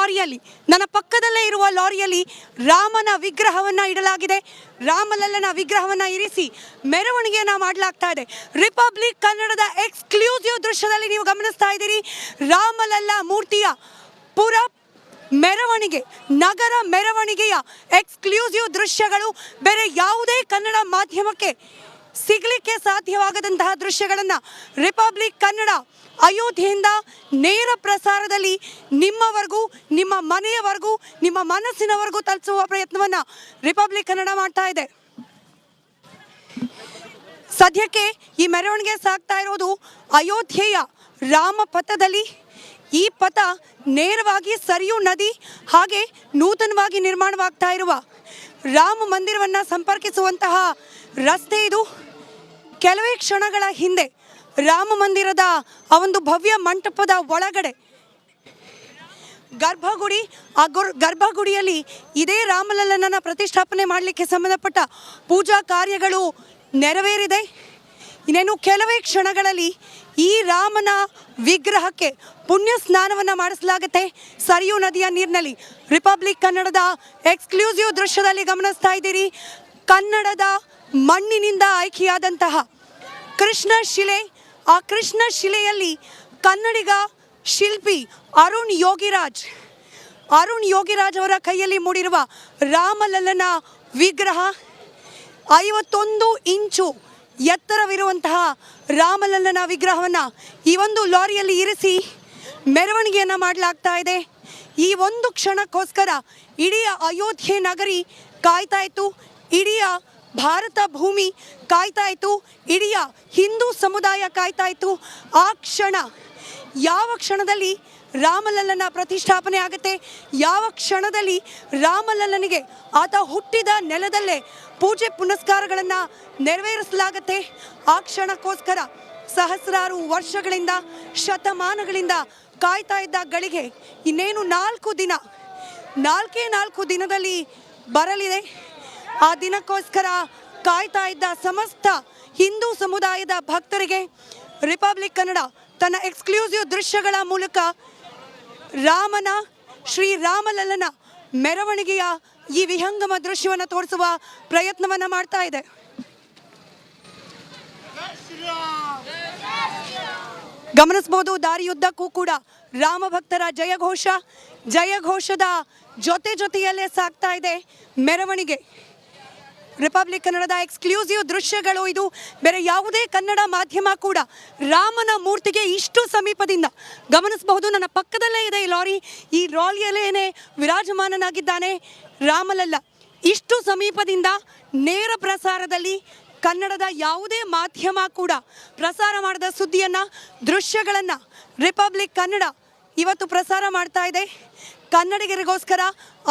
ಲಾರಿಯಲ್ಲಿ, ನನ್ನ ಪಕ್ಕದಲ್ಲೇ ಇರುವ ಲಾರಿಯಲ್ಲಿ ರಾಮನ ವಿಗ್ರಹವನ್ನು ಇಡಲಾಗಿದೆ. ರಾಮಲಲ್ಲನ ವಿಗ್ರಹವನ್ನು ಇರಿಸಿ ಮೆರವಣಿಗೆಯನ್ನು ಮಾಡಲಾಗ್ತಾ ಇದೆ. ರಿಪಬ್ಲಿಕ್ ಕನ್ನಡದ ಎಕ್ಸ್ಕ್ಲೂಸಿವ್ ದೃಶ್ಯದಲ್ಲಿ ನೀವು ಗಮನಿಸ್ತಾ ಇದ್ದೀರಿ. ರಾಮಲಲ್ಲ ಮೂರ್ತಿಯ ಪುರ ಮೆರವಣಿಗೆ, ನಗರ ಮೆರವಣಿಗೆಯ ಎಕ್ಸ್ಕ್ಲೂಸಿವ್ ದೃಶ್ಯಗಳು ಬೇರೆ ಯಾವುದೇ ಕನ್ನಡ ಮಾಧ್ಯಮಕ್ಕೆ ಸಿಗಲಿಕ್ಕೆ ಸಾಧ್ಯವಾಗದಂತಹ ದೃಶ್ಯಗಳನ್ನು ರಿಪಬ್ಲಿಕ್ ಕನ್ನಡ ಅಯೋಧ್ಯೆಯಿಂದ ನೇರ ಪ್ರಸಾರದಲ್ಲಿ ನಿಮ್ಮವರೆಗೂ, ನಿಮ್ಮ ಮನೆಯವರೆಗೂ, ನಿಮ್ಮ ಮನಸ್ಸಿನವರೆಗೂ ತಲುಪಿಸುವ ಪ್ರಯತ್ನವನ್ನು ರಿಪಬ್ಲಿಕ್ ಕನ್ನಡ ಮಾಡ್ತಾ ಇದೆ. ಸದ್ಯಕ್ಕೆ ಈ ಮೆರವಣಿಗೆ ಸಾಗ್ತಾ ಇರೋದು ಅಯೋಧ್ಯೆಯ ರಾಮ ಪಥದಲ್ಲಿ. ಈ ಪಥ ನೇರವಾಗಿ ಸರಿಯೂ ನದಿ ಹಾಗೆ ನೂತನವಾಗಿ ನಿರ್ಮಾಣವಾಗ್ತಾ ಇರುವ ರಾಮ ಮಂದಿರವನ್ನು ಸಂಪರ್ಕಿಸುವಂತಹ ರಸ್ತೆ ಇದು. ಕೆಲವೇ ಕ್ಷಣಗಳ ಹಿಂದೆ ರಾಮ ಮಂದಿರದ ಆ ಒಂದು ಭವ್ಯ ಮಂಟಪದ ಒಳಗಡೆ ಗರ್ಭಗುಡಿ, ಆ ಗರ್ಭಗುಡಿಯಲ್ಲಿ ಇದೇ ರಾಮಲಲ್ಲನನ್ನು ಪ್ರತಿಷ್ಠಾಪನೆ ಮಾಡಲಿಕ್ಕೆ ಸಂಬಂಧಪಟ್ಟ ಪೂಜಾ ಕಾರ್ಯಗಳು ನೆರವೇರಿದೆ. ಇನ್ನೇನು ಕೆಲವೇ ಕ್ಷಣಗಳಲ್ಲಿ ಈ ರಾಮನ ವಿಗ್ರಹಕ್ಕೆ ಪುಣ್ಯ ಸ್ನಾನವನ್ನು ಮಾಡಿಸಲಾಗುತ್ತೆ ಸರಿಯೂ ನದಿಯ ನೀರಿನಲ್ಲಿ. ರಿಪಬ್ಲಿಕ್ ಕನ್ನಡದ ಎಕ್ಸ್ಕ್ಲೂಸಿವ್ ದೃಶ್ಯದಲ್ಲಿ ಗಮನಿಸ್ತಾ ಇದ್ದೀರಿ. ಕನ್ನಡದ ಮಣ್ಣಿನಿಂದ ಆಯ್ಕೆಯಾದಂತಹ ಕೃಷ್ಣ ಶಿಲೆ, ಆ ಕೃಷ್ಣ ಶಿಲೆಯಲ್ಲಿ ಕನ್ನಡಿಗ ಶಿಲ್ಪಿ ಅರುಣ್ ಯೋಗಿರಾಜ್ ಅವರ ಕೈಯಲ್ಲಿ ಮೂಡಿರುವ ರಾಮಲಲ್ಲನ ವಿಗ್ರಹ 51 ಇಂಚು ಎತ್ತರವಿರುವಂತಹ ರಾಮಲಲ್ಲನ ವಿಗ್ರಹವನ್ನು ಈ ಒಂದು ಲಾರಿಯಲ್ಲಿ ಇರಿಸಿ ಮೆರವಣಿಗೆಯನ್ನು ಮಾಡಲಾಗ್ತಾ ಇದೆ. ಈ ಒಂದು ಕ್ಷಣಕ್ಕೋಸ್ಕರ ಇಡೀ ಅಯೋಧ್ಯೆ ನಗರಿ ಕಾಯ್ತಾ ಇತ್ತು, ಇಡೀ ಭಾರತ ಭೂಮಿ ಕಾಯ್ತಾ ಇತ್ತು, ಇಡೀ ಹಿಂದೂ ಸಮುದಾಯ ಕಾಯ್ತಾ ಇತ್ತು. ಆ ಕ್ಷಣ, ಯಾವ ಕ್ಷಣದಲ್ಲಿ ರಾಮಲಲ್ಲನ ಪ್ರತಿಷ್ಠಾಪನೆ ಆಗುತ್ತೆ, ಯಾವ ಕ್ಷಣದಲ್ಲಿ ರಾಮಲಲ್ಲನಿಗೆ ಆತ ಹುಟ್ಟಿದ ನೆಲದಲ್ಲೇ ಪೂಜೆ ಪುನಸ್ಕಾರಗಳನ್ನು ನೆರವೇರಿಸಲಾಗತ್ತೆ, ಆ ಕ್ಷಣಕ್ಕೋಸ್ಕರ ಸಹಸ್ರಾರು ವರ್ಷಗಳಿಂದ, ಶತಮಾನಗಳಿಂದ ಕಾಯ್ತಾ ಇದ್ದ ಗಳಿಗೆ ಇನ್ನೇನು 4 ದಿನದಲ್ಲಿ ಬರಲಿದೆ. ಆ ದಿನಕ್ಕೋಸ್ಕರ ಕಾಯ್ತಾ ಇದ್ದ ಸಮಸ್ತ ಹಿಂದೂ ಸಮುದಾಯದ ಭಕ್ತರಿಗೆ ರಿಪಬ್ಲಿಕ್ ಕನ್ನಡ ತನ್ನ ಎಕ್ಸ್ಕ್ಲೂಸಿವ್ ದೃಶ್ಯಗಳ ಮೂಲಕ ಶ್ರೀ ರಾಮಲಲ್ಲನ ಮೆರವಣಿಗೆಯ ಈ ವಿಹಂಗಮ ದೃಶ್ಯವನ್ನು ತೋರಿಸುವ ಪ್ರಯತ್ನವನ್ನು ಮಾಡ್ತಾ ಇದೆ. ಗಮನಿಸಬಹುದು, ದಾರಿಯುದ್ದಕ್ಕೂ ಕೂಡ ರಾಮ ಭಕ್ತರ ಜಯಘೋಷದ ಜೊತೆಯಲ್ಲೇ ಸಾಗ್ತಾ ಇದೆ ಮೆರವಣಿಗೆ. ರಿಪಬ್ಲಿಕ್ ಕನ್ನಡದ ಎಕ್ಸ್ಕ್ಲೂಸಿವ್ ದೃಶ್ಯಗಳು ಇದು. ಬೇರೆ ಯಾವುದೇ ಕನ್ನಡ ಮಾಧ್ಯಮ ಕೂಡ ರಾಮನ ಮೂರ್ತಿಗೆ ಇಷ್ಟು ಸಮೀಪದಿಂದ, ಗಮನಿಸಬಹುದು ನನ್ನ ಪಕ್ಕದಲ್ಲೇ ಇದೆ ಈ ಲಾರಿ, ಈ ಲಾರಿಯಲ್ಲೇನೆ ವಿರಾಜಮಾನನಾಗಿದ್ದಾನೆ ರಾಮಲಲ್ಲ. ಇಷ್ಟು ಸಮೀಪದಿಂದ ನೇರ ಪ್ರಸಾರದಲ್ಲಿ ಕನ್ನಡದ ಯಾವುದೇ ಮಾಧ್ಯಮ ಕೂಡ ಪ್ರಸಾರ ಮಾಡಿದ ಸುದ್ದಿಯನ್ನು, ದೃಶ್ಯಗಳನ್ನು ರಿಪಬ್ಲಿಕ್ ಕನ್ನಡ ಇವತ್ತು ಪ್ರಸಾರ ಮಾಡ್ತಾ ಇದೆ ಕನ್ನಡಿಗರಿಗೋಸ್ಕರ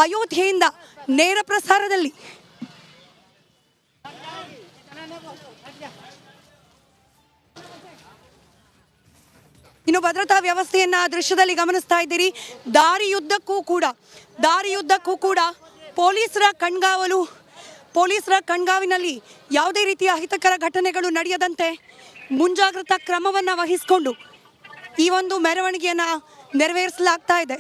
ಅಯೋಧ್ಯೆಯಿಂದ ನೇರ ಪ್ರಸಾರದಲ್ಲಿ. ಇನ್ನು ಭದ್ರತಾ ವ್ಯವಸ್ಥೆಯನ್ನು ದೃಶ್ಯದಲ್ಲಿ ಗಮನಿಸ್ತಾ ಇದ್ದೀರಿ. ದಾರಿಯುದ್ದಕ್ಕೂ ಕೂಡ ಪೊಲೀಸರ ಕಣ್ಗಾವಿನಲ್ಲಿ ಯಾವುದೇ ರೀತಿಯ ಅಹಿತಕರ ಘಟನೆಗಳು ನಡೆಯದಂತೆ ಮುಂಜಾಗ್ರತಾ ಕ್ರಮವನ್ನು ವಹಿಸಿಕೊಂಡು ಈ ಒಂದು ಮೆರವಣಿಗೆಯನ್ನು ನೆರವೇರಿಸಲಾಗ್ತಾ ಇದೆ.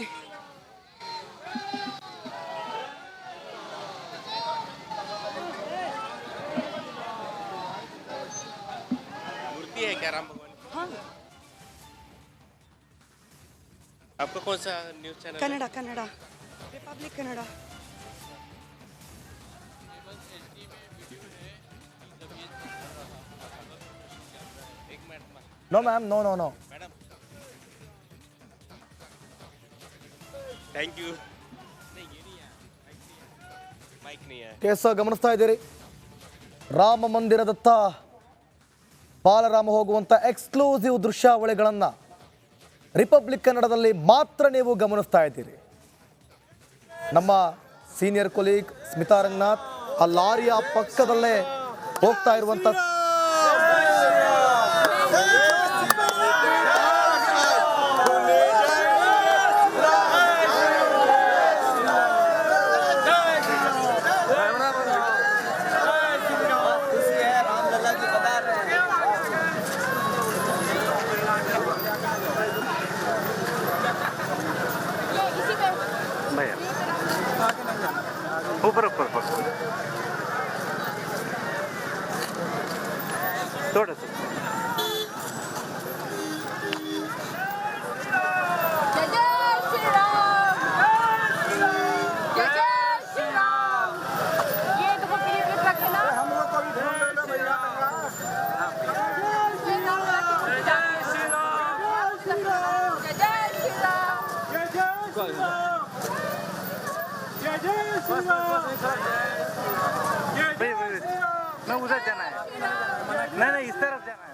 आपका कौन सा news channel? Kannada Republic Kannada. No ma'am, no. Madam, thank you. नहीं ये नहीं है, माइक नहीं है. ಕೇಸ ಗಮನಿಸ್ತಾ ಇದ್ದೀರಿ. ರಾಮ ಮಂದಿರದತ್ತ ಬಾಲರಾಮ ಹೋಗುವಂಥ ಎಕ್ಸ್ಕ್ಲೂಸಿವ್ ದೃಶ್ಯಾವಳಿಗಳನ್ನು ರಿಪಬ್ಲಿಕ್ ಕನ್ನಡದಲ್ಲಿ ಮಾತ್ರ ನೀವು ಗಮನಿಸ್ತಾ ಇದ್ದೀರಿ. ನಮ್ಮ ಸೀನಿಯರ್ ಕೊಲೀಗ್ ಸ್ಮಿತಾ ರಂಗನಾಥ್ ಆ ಲಾರಿಯ ಪಕ್ಕದಲ್ಲೇ ಹೋಗ್ತಾ ಇರುವಂಥ ऊपर ऊपर ऊपर थोड़ा सा जय जय श्री राम जय जय श्री राम ये देखो क्लिप रखना हम लोग को भी फोन ले लो भैया जय जय श्री राम जय जय श्री राम जय जय श्री राम जय जय श्री राम मैं उधर जाना है नहीं इस तरफ जाना है